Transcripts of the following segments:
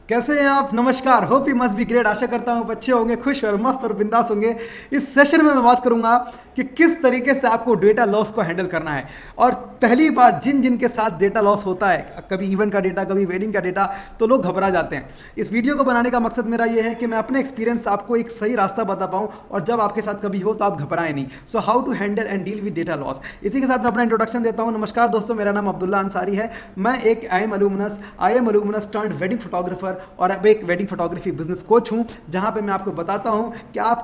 कैसे हैं आप? नमस्कार। Hope you must be great. आशा करता हूँ अच्छे होंगे, खुश और मस्त और बिंदास होंगे। इस सेशन में मैं बात करूंगा कि किस तरीके से आपको डेटा लॉस को हैंडल करना है। और पहली बार जिन जिन के साथ डेटा लॉस होता है, कभी इवेंट का डेटा, कभी वेडिंग का डेटा, तो लोग घबरा जाते हैं। इस वीडियो को बनाने का मकसद मेरा ये है कि मैं अपने एक्सपीरियंस आपको एक सही रास्ता बता पाऊँ, और जब आपके साथ कभी हो तो आप घबराएं नहीं। So how to handle and deal with data loss. इसी के साथ मैं अपना इंट्रोडक्शन देता हूँ। नमस्कार दोस्तों, मेरा नाम अब्दुल्ला अंसारी है। मैं एक I M alumnus turned wedding photographer और अब एक वेडिंग फोटोग्राफी बिजनेस कोच हूं, जहां पे मैं आपको बताता हूं कि आप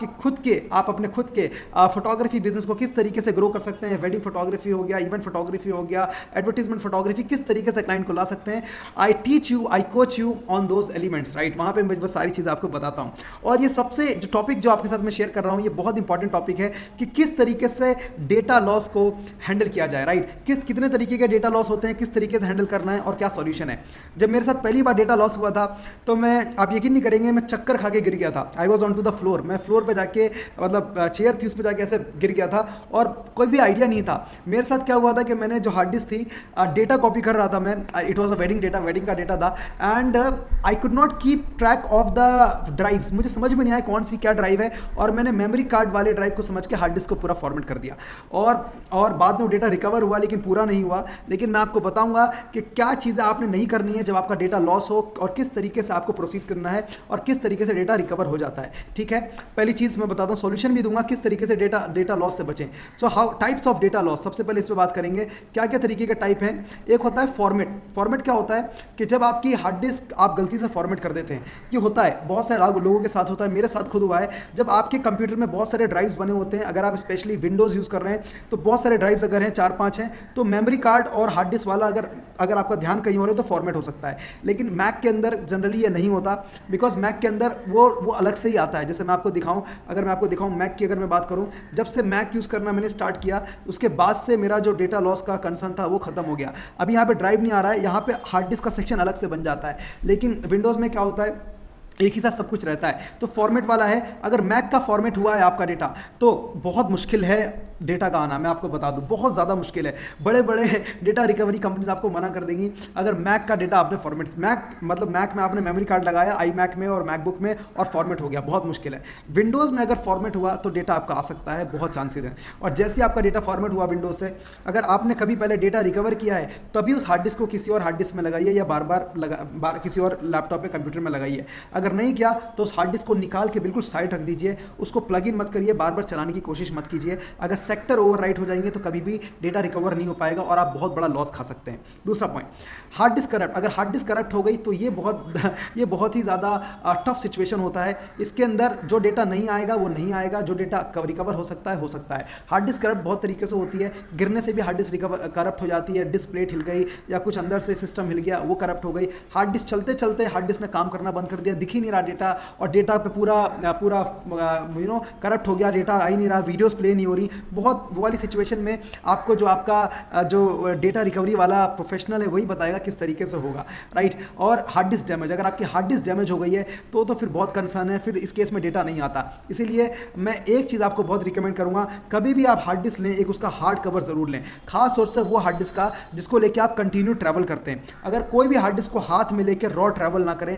अपने खुद के फोटोग्राफी बिजनेस को किस तरीके से ग्रो कर सकते हैं। वेडिंग फोटोग्राफी हो गया, इवेंट फोटोग्राफी हो गया, एडवर्टीजमेंट फोटोग्राफी, किस तरीके से क्लाइंट को ला सकते हैं। I teach you, I coach you on those elements, right. वहां पे मैं वो सारी चीज़ें आपको बताता हूं। और ये सबसे जो टॉपिक जो आपके साथ मैं शेयर कर रहा हूं, ये बहुत इंपॉर्टेंट टॉपिक है कि किस तरीके से डेटा लॉस को हैंडल किया जाए, राइट। कितने तरीके के डेटा लॉस होते हैं, किस तरीके से हैंडल करना है और क्या सॉल्यूशन है। जब मेरे साथ पहली बार डेटा लॉस हुआ था तो आप यकीन नहीं करेंगे, मैं चक्कर खा के गिर गया था। I was on to the floor. मैं फ्लोर पे जाके, मतलब चेयर थी उस पर जाके ऐसे गिर गया था और कोई भी आइडिया नहीं था। मेरे साथ क्या हुआ था कि मैंने जो हार्ड डिस्क थी, डेटा कॉपी कर रहा था मैं। इट वॉज अ वेडिंग का डेटा था and I could not keep track of the drives. मुझे समझ में नहीं आया कौन सी क्या ड्राइव है, और मैंने मेमोरी कार्ड वाले ड्राइव को समझ के हार्ड डिस्क को पूरा फॉर्मेट कर दिया। और बाद में वो डेटा रिकवर हुआ, लेकिन पूरा नहीं हुआ। लेकिन मैं आपको बताऊंगा कि क्या चीज़ें आपने नहीं करनी है जब आपका डेटा लॉस हो, और किस तरीके से आपको प्रोसीड करना है, और किस तरीके से डेटा रिकवर हो जाता है। ठीक है, पहली चीज़ मैं बताता हूँ, सॉल्यूशन भी दूंगा किस तरीके से डेटा लॉस से बचें। So how types of data loss, सबसे पहले इस पर बात करेंगे क्या क्या तरीके के टाइप हैं। एक होता है फॉर्मेट क्या होता है कि जब आपकी हार्ड डिस्क आप गलती से फॉर्मेट कर देते हैं। ये होता है, बहुत सारे लोगों के साथ होता है, मेरे साथ खुद हुआ है। जब आपके कंप्यूटर में बहुत सारे ड्राइव्स बने होते हैं, अगर आप स्पेशली विंडोज़ यूज़ कर रहे हैं तो बहुत सारे ड्राइव्स अगर हैं, 4-5 हैं, तो मेमोरी कार्ड और हार्ड डिस्क वाला अगर आपका ध्यान कहीं हो रहा है तो फॉर्मेट हो सकता है। लेकिन मैक के अंदर जनरली ये नहीं होता, बिकॉज मैक के अंदर वो अलग से ही आता है। जैसे मैं आपको दिखाऊं मैक की अगर मैं बात करूं, जब से मैक यूज़ करना मैंने स्टार्ट किया, उसके बाद से मेरा जो डेटा लॉस का कंसर्न था वो खत्म हो गया। अभी यहाँ पे ड्राइव नहीं आ रहा है, यहाँ पे हार्ड डिस्क का सेक्शन अलग से बन जाता है। लेकिन विंडोज़ में क्या होता है, एक ही साथ सब कुछ रहता है। तो फॉर्मेट वाला है, अगर मैक का फॉर्मेट हुआ है आपका डेटा, तो बहुत मुश्किल है डेटा का आना। मैं आपको बता दूं, बहुत ज़्यादा मुश्किल है। बड़े बड़े डेटा रिकवरी कंपनीज आपको मना कर देंगी अगर मैक का डेटा आपने फॉर्मेट, मैक में आपने मेमोरी कार्ड लगाया आई मैक में और मैकबुक में और फॉर्मेट हो गया, बहुत मुश्किल है। विंडोज़ में अगर फॉर्मेट हुआ तो डेटा आपका आ सकता है, बहुत चांसेस हैं। और जैसे ही आपका डेटा फॉर्मेट हुआ विंडोज़ से, अगर आपने कभी पहले डेटा रिकवर किया है, तभी उस हार्ड डिस्क को किसी और हार्ड डिस्क में लगाइए, या बार किसी और लैपटॉप पे कंप्यूटर में लगाइए। अगर नहीं किया तो उस हार्ड डिस्क को निकाल के बिल्कुल साइड रख दीजिए, उसको प्लग इन मत करिए, बार बार चलाने की कोशिश मत कीजिए। अगर सेक्टर ओवरराइट हो जाएंगे तो कभी भी डेटा रिकवर नहीं हो पाएगा और आप बहुत बड़ा लॉस खा सकते हैं। दूसरा पॉइंट, हार्ड डिस्क करप्ट। अगर हार्ड डिस्क करप्ट हो गई तो ये बहुत ही ज़्यादा टफ सिचुएशन होता है। इसके अंदर जो डेटा नहीं आएगा वो नहीं आएगा, जो डेटा रिकवर हो सकता है। हार्ड डिस्क करप्ट बहुत तरीके से होती है। गिरने से भी हार्ड डिस्क करप्ट हो जाती है, डिस्क प्लेट हिल गई या कुछ अंदर से सिस्टम हिल गया, वो करप्ट हो गई। हार्ड डिस्क चलते चलते हार्ड डिस्क ने काम करना बंद कर दिया, दिख ही नहीं रहा डेटा, और डेटा पे पूरा करप्ट हो गया, डेटा आ ही नहीं रहा, वीडियोस प्ले नहीं हो रही। बहुत वो वाली सिचुएशन में आपको जो डेटा रिकवरी वाला प्रोफेशनल है वही बताएगा किस तरीके से होगा, राइट। और हार्ड डिस्क डैमेज, अगर आपकी हार्ड डिस्क डैमेज हो गई है तो फिर बहुत कंसर्न है, फिर इस केस में डेटा नहीं आता। इसीलिए मैं एक चीज़ आपको बहुत रिकमेंड करूंगा, कभी भी आप हार्ड डिस्क लें, एक उसका हार्ड कवर जरूर लें, खास तौर से वो हार्ड डिस्क का जिसको लेके आप कंटिन्यू ट्रैवल करते हैं। अगर कोई भी हार्ड डिस्क को हाथ में लेकर रॉ ट्रैवल ना करें,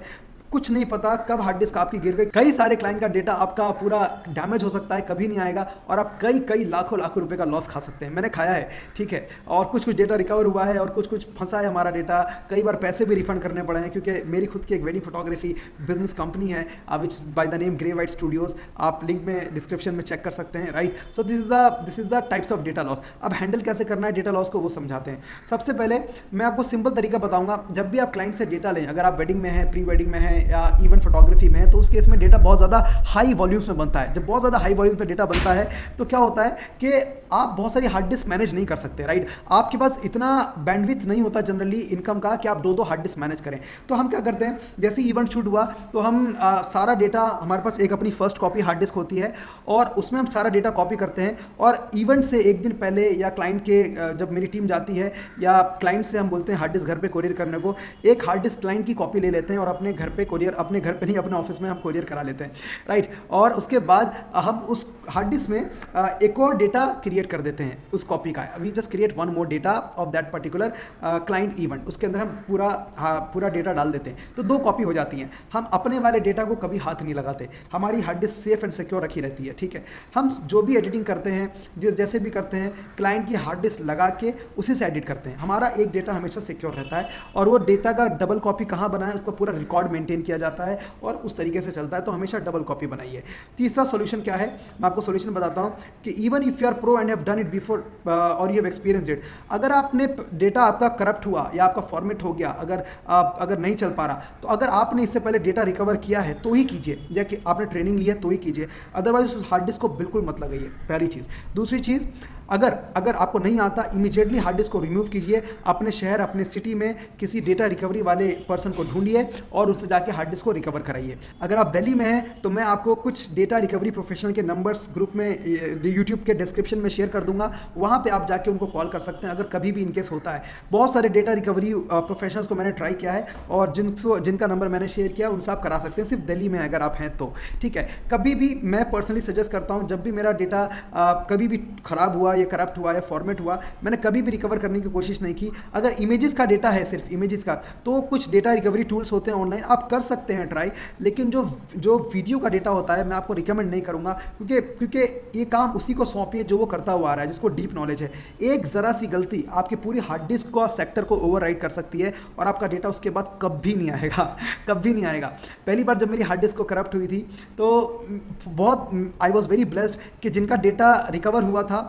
कुछ नहीं पता कब हार्ड डिस्क आपकी गिर गई। कई सारे क्लाइंट का डेटा आपका पूरा डैमेज हो सकता है, कभी नहीं आएगा, और आप कई लाखों रुपए का लॉस खा सकते हैं। मैंने खाया है, ठीक है। और कुछ डेटा रिकवर हुआ है और कुछ फंसा है हमारा डेटा। कई बार पैसे भी रिफंड करने पड़े हैं, क्योंकि मेरी खुद की एक वेडिंग फोटोग्राफी बिजनेस कंपनी है विच by the name grey white studios. आप लिंक में डिस्क्रिप्शन में चेक कर सकते हैं, right. So this is the types of data loss. अब हैंडल कैसे करना है डेटा लॉस को, वो समझाते हैं। सबसे पहले मैं आपको सिंपल तरीका बताऊंगा। जब भी आप क्लाइंट से डेटा लें, अगर आप वेडिंग में हैं, प्री वेडिंग में हैं, या इवन फोटोग्राफी में है, तो उस केस में डेटा बहुत ज़्यादा हाई वॉल्यूम्स में बनता है। जब बहुत ज़्यादा हाई वॉल्यूम्स में डेटा बनता है तो क्या होता है कि आप बहुत सारी हार्ड डिस्क मैनेज नहीं कर सकते, राइट। आपके पास इतना बैंडविड्थ नहीं होता जनरली इनकम का कि आप दो हार्ड डिस्क मैनेज करें। तो हम क्या करते हैं, जैसे इवेंट शूट हुआ तो हम सारा डेटा, हमारे पास एक अपनी फर्स्ट कॉपी हार्ड डिस्क होती है और उसमें हम सारा डेटा कॉपी करते हैं, और इवेंट से एक दिन पहले या क्लाइंट के जब मेरी टीम जाती है या क्लाइंट से हम बोलते हैं हार्ड डिस्क घर पे कोरियर करने को, एक हार्ड डिस्क क्लाइंट की कॉपी ले लेते हैं और अपने घर पे कोरियर अपने घर पे नहीं, अपने ऑफिस में हम कोरियर करा लेते हैं, राइट। और उसके बाद हम उस हार्ड डिस्क में एक और डेटा क्रिएट कर देते हैं उस कॉपी का। We just create one more data of that particular client event, उसके अंदर हम पूरा डेटा डाल देते हैं, तो 2 कॉपी हो जाती हैं। हम अपने वाले डेटा को कभी हाथ नहीं लगाते, हमारी hard disk safe and secure रखी रहती है, ठीक है। हम जो भी एडिटिंग करते हैं, जैसे भी करते हैं, क्लाइंट की हार्ड डिस्क लगा के उसी से एडिट करते हैं। हमारा एक डेटा हमेशा सिक्योर रहता है, और वो डेटा का डबल कॉपी कहाँ बना है उसका पूरा रिकॉर्ड मेंटेन किया जाता है और उस तरीके से चलता है, तो हमेशा डबल कॉपी बनाइए। तीसरा सॉल्यूशन क्या है, मैं आपको सॉल्यूशन बताता हूँ कि even if you are pro and have done it before और यू हैव एक्सपीरियंस्ड इट, अगर आपने डेटा आपका करप्ट हुआ या आपका फॉर्मेट हो गया, अगर नहीं चल पा रहा, तो अगर आपने इससे पहले डेटा रिकवर किया है तो ही कीजिए, या कि आपने ट्रेनिंग ली है तो ही कीजिए, अदरवाइज उस हार्ड डिस्क को बिल्कुल मत लगाइए, पहली चीज़। दूसरी चीज़, अगर आपको नहीं आता, इमीडिएटली हार्ड डिस्क को रिमूव कीजिए, अपने शहर अपने सिटी में किसी डेटा रिकवरी वाले पर्सन को ढूंढिए और उससे जाके हार्ड डिस्क को रिकवर कराइए। अगर आप दिल्ली में हैं तो मैं आपको कुछ डेटा रिकवरी प्रोफेशनल के नंबर्स ग्रुप में यूट्यूब के डिस्क्रिप्शन में शेयर कर दूंगा, वहाँ पे आप जाके उनको कॉल कर सकते हैं अगर कभी भी इनकेस होता है। बहुत सारे डेटा रिकवरी प्रोफेशनल्स को मैंने ट्राई किया है और जिनका नंबर मैंने शेयर किया उनसे आप करा सकते हैं, सिर्फ दिल्ली में अगर आप हैं तो, ठीक है। कभी भी मैं पर्सनली सजेस्ट करता हूँ, जब भी मेरा डेटा कभी भी खराब हुआ, करप्ट हुआ या फॉर्मेट हुआ, मैंने कभी भी रिकवर करने की कोशिश नहीं की। अगर इमेजेस का डेटा है, सिर्फ इमेजेस का, तो कुछ डेटा रिकवरी टूल्स होते हैं ऑनलाइन, आप कर सकते हैं ट्राई, लेकिन जो वीडियो का डेटा होता है मैं आपको रिकमेंड नहीं करूंगा, क्योंकि ये काम उसी को सौंपिए जो वो करता हुआ आ रहा है, जिसको डीप नॉलेज है। एक ज़रा सी गलती आपकी पूरी हार्ड डिस्क को सेक्टर को ओवरराइड कर सकती है और आपका डेटा उसके बाद कभी नहीं आएगा, कभी नहीं आएगा। पहली बार जब मेरी हार्ड डिस्क को करप्ट हुई थी तो बहुत आई वॉज वेरी ब्लेस्ड कि जिनका डेटा रिकवर हुआ था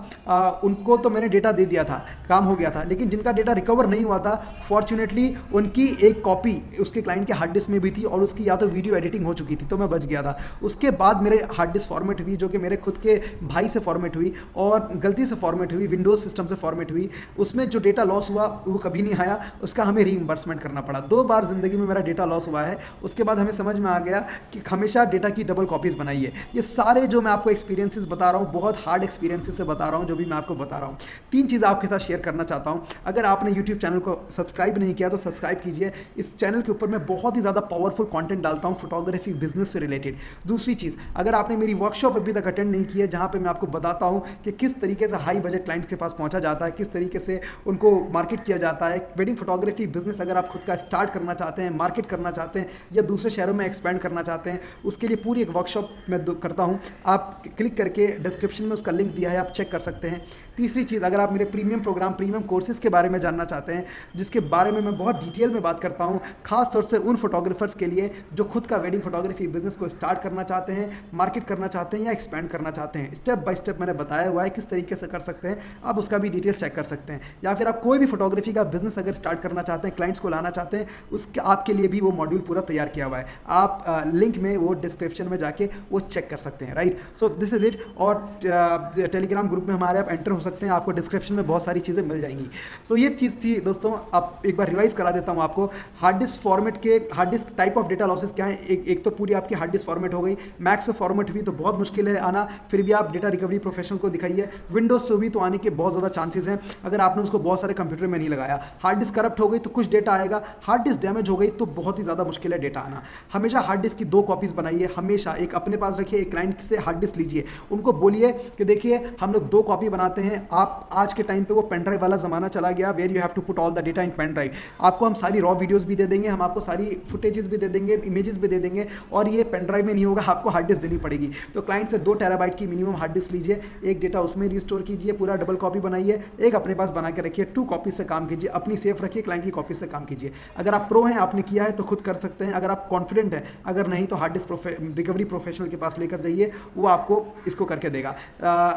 उनको तो मैंने डेटा दे दिया था, काम हो गया था, लेकिन जिनका डेटा रिकवर नहीं हुआ था, फॉर्चुनेटली उनकी एक कॉपी उसके क्लाइंट के हार्ड डिस्क में भी थी और उसकी या तो वीडियो एडिटिंग हो चुकी थी, तो मैं बच गया था। उसके बाद मेरे हार्ड डिस्क फॉर्मेट हुई, जो कि मेरे खुद के भाई से फॉर्मेट हुई और गलती से फॉर्मेट हुई, विंडोज़ सिस्टम से फॉर्मेट हुई, उसमें जो डेटा लॉस हुआ वो कभी नहीं आया, उसका हमें रीइंबर्समेंट करना पड़ा। 2 बार ज़िंदगी में मेरा डेटा लॉस हुआ है। उसके बाद हमें समझ में आ गया कि हमेशा डेटा की डबल कॉपीज़ बनाइए। ये सारे जो मैं आपको एक्सपीरियंसेस बता रहा हूँ, बहुत हार्ड एक्सपीरियंसेस से बता रहा हूँ, जो भी मैं आपको बता रहा हूँ। 3 चीज़ आपके साथ शेयर करना चाहता हूँ। अगर आपने YouTube चैनल को सब्सक्राइब नहीं किया तो सब्सक्राइब कीजिए। इस चैनल के ऊपर मैं बहुत ही ज़्यादा पावरफुल कंटेंट डालता हूँ फोटोग्राफी बिजनेस से रिलेटेड। दूसरी चीज़, अगर आपने मेरी वर्कशॉप अभी तक अटेंड नहीं की है, जहाँ पे मैं आपको बताता हूँ कि किस तरीके से हाई बजट क्लाइंट्स के पास पहुँचा जाता है, किस तरीके से उनको मार्केट किया जाता है। वेडिंग फोटोग्राफी बिजनेस अगर आप खुद का स्टार्ट करना चाहते हैं, मार्केट करना चाहते हैं या दूसरे शहरों में एक्सपेंड करना चाहते हैं, उसके लिए पूरी एक वर्कशॉप मैं करता हूँ। आप क्लिक करके डिस्क्रिप्शन में उसका लिंक दिया है, आप चेक कर सकते हैं। तीसरी चीज़, अगर आप मेरे प्रीमियम प्रोग्राम, प्रीमियम कोर्सेज़ के बारे में जानना चाहते हैं, जिसके बारे में मैं बहुत डिटेल में बात करता हूँ, खास तौर से उन फोटोग्राफर्स के लिए जो खुद का वेडिंग फोटोग्राफी बिजनेस को स्टार्ट करना चाहते हैं, मार्केट करना चाहते हैं या एक्सपेंड करना चाहते हैं, स्टेप बाय स्टेप मैंने बताया हुआ है किस तरीके से कर सकते हैं। आप उसका भी डिटेल्स चेक कर सकते हैं। या फिर आप कोई भी फोटोग्राफी का बिजनेस अगर स्टार्ट करना चाहते हैं, क्लाइंट्स को लाना चाहते हैं, उसके आपके लिए भी वो मॉड्यूल पूरा तैयार किया हुआ है। आप लिंक में वो डिस्क्रिप्शन में जाके वो चेक कर सकते हैं, right. So this is it. और टेलीग्राम ग्रुप में हमारे आप एंटर हो सकते हैं, आपको डिस्क्रिप्शन में बहुत सारी चीज़ें मिल जाएंगी। सो ये चीज़ थी दोस्तों। आप एक बार रिवाइज करा देता हूँ आपको। हार्ड डिस्क फॉर्मेट के, hard disk type of data losses क्या है। एक तो पूरी आपकी हार्ड डिस्क फॉर्मेट हो गई, मैक से फॉर्मेट हुई तो बहुत मुश्किल है आना, फिर भी आप डेटा रिकवरी प्रोफेशनल को दिखाइए। विंडोज से हुई तो आने के बहुत ज़्यादा चांसेस हैं अगर आपने उसको बहुत सारे कंप्यूटर में नहीं लगाया। हार्ड डिस्क करप्ट हो गई तो कुछ डेटा आएगा, हार्ड डिस्क डैमेज हो गई तो बहुत ही ज़्यादा मुश्किल है डेटा आना। हमेशा हार्ड डिस्क की 2 कॉपीज़ बनाइए, हमेशा एक अपने पास रखिए, एक क्लाइंट से हार्ड डिस्क लीजिए, उनको बोलिए कि देखिए हम लोग 2 कॉपी बनाते हैं। आप आज के टाइम पे वो पेन ड्राइव वाला ज़माना चला गया, where you have to put all the data in pen drive. आपको हम सारी रॉ वीडियोज़ भी दे देंगे, हम आपको सारी फुटेजेस भी दे देंगे, इमेजेस भी दे देंगे, और ये पेन ड्राइव में नहीं होगा, आपको हार्ड डिस्क देनी पड़ेगी। तो क्लाइंट से 2 टेराबाइट की मिनिमम हार्ड डिस्क लीजिए, एक डेटा उसमें रिस्टोर कीजिए, पूरा डबल कॉपी बनाइए, एक अपने पास बना के रखिए, 2 कॉपी से काम कीजिए, अपनी सेफ रखिए, क्लाइंट की कॉपी से काम कीजिए। अगर आप प्रो हैं, आपने किया है तो खुद कर सकते हैं। अगर आप कॉन्फिडेंट हैं, अगर नहीं तो हार्ड डिस्क रिकवरी प्रोफेशनल के पास लेकर जाइए, वो आपको इसको करके देगा।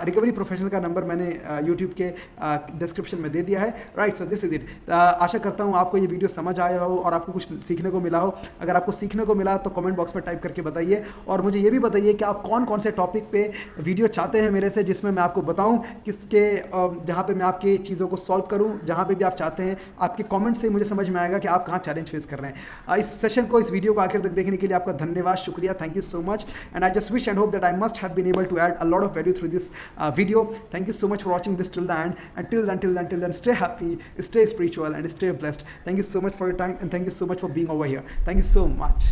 रिकवरी प्रोफेशनल का नंबर मैंने यूट्यूब के डिस्क्रिप्शन में दे दिया है, right. So this is it. आशा करता हूँ आपको ये वीडियो समझ आया हो और आपको कुछ सीखने को मिला हो। अगर आपको सीखने को मिला तो कमेंट बॉक्स में टाइप करके बताइए, और मुझे ये भी बताइए कि आप कौन कौन से टॉपिक पे वीडियो चाहते हैं मेरे से, जिसमें मैं आपको बताऊं किसके, जहाँ पे मैं आपकी चीज़ों को सॉल्व करूं, जहाँ पे भी आप चाहते हैं। आपके कमेंट से मुझे समझ में आएगा कि आप कहाँ चैलेंज फेस कर रहे हैं। इस सेशन को, इस वीडियो को आखिर तक देखने के लिए आपका धन्यवाद, शुक्रिया, thank you so much. And I just wish and hope that I must have been able to add a lot of value through this video. Thank you so much for watching this till the end, and till then stay happy, stay spiritual, and stay blessed. Thank you so much for your time, and thank you so much for being over here. Thank you so much.